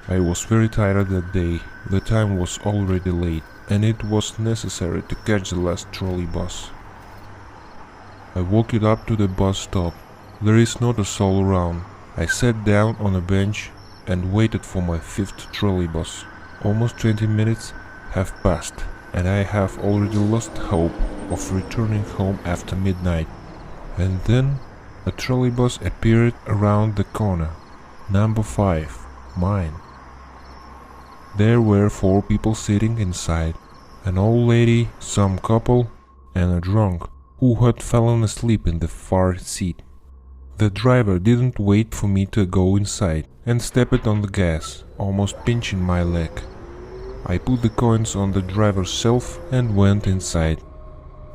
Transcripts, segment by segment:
I was very tired that day. The time was already late, and it was necessary to catch the last trolley bus. I walked up to the bus stop. There is not a soul around. I sat down on a bench and waited for my fifth trolley bus. Almost 20 minutes have passed, and I have already lost hope of returning home after midnight. And then a trolley bus appeared around the corner. Number 5, mine. There were 4 people sitting inside, an old lady, some couple, and a drunk who had fallen asleep in the far seat. The driver didn't wait for me to go inside and stepped on the gas, almost pinching my leg. I put the coins on the driver's shelf and went inside.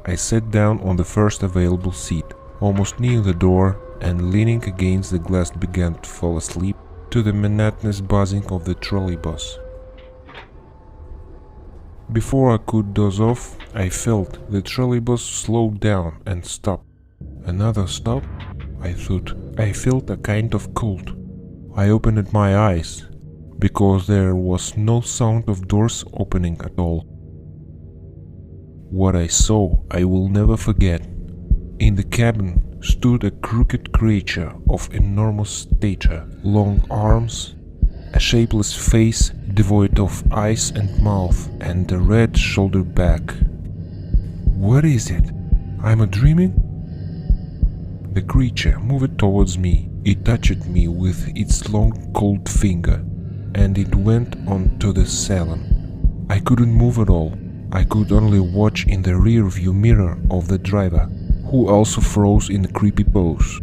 I sat down on the first available seat, almost near the door, and leaning against the glass began to fall asleep to the monotonous buzzing of the trolley bus. Before I could doze off, I felt the trolley bus slowed down and stopped. Another stop? I thought. I felt a kind of cold. I opened my eyes, because there was no sound of doors opening at all. What I saw I will never forget. In the cabin stood a crooked creature of enormous stature, long arms, a shapeless face devoid of eyes and mouth, and a red shoulder back. What is it? Am I dreaming? The creature moved towards me. It touched me with its long cold finger, and it went on to the salon. I couldn't move at all. I could only watch in the rear view mirror of the driver, who also froze in a creepy pose.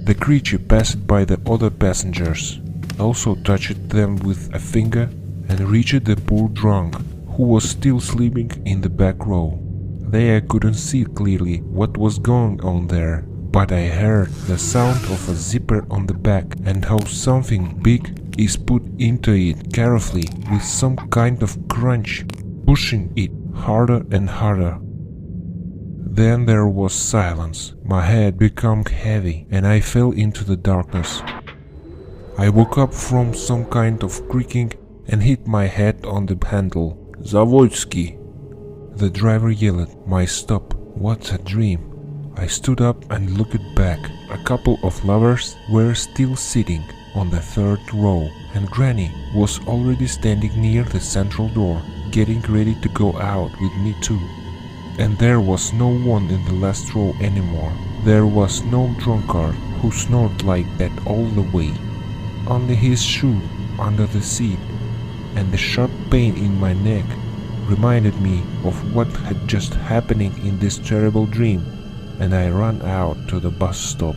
The creature passed by the other passengers, also touched them with a finger, and reached the poor drunk, who was still sleeping in the back row. There I couldn't see clearly what was going on there, but I heard the sound of a zipper on the back and how something big is put into it carefully with some kind of crunch, pushing it harder and harder. Then there was silence. My head became heavy and I fell into the darkness. I woke up from some kind of creaking and hit my head on the handle. "Zavodsky!" The driver yelled. My stop. What's a dream? I stood up and looked back. A couple of lovers were still sitting on the third row, and Granny was already standing near the central door, getting ready to go out with me too. And there was no one in the last row anymore. There was no drunkard who snored like that all the way. Only his shoe under the seat, and the sharp pain in my neck reminded me of what had just happened in this terrible dream, and I ran out to the bus stop.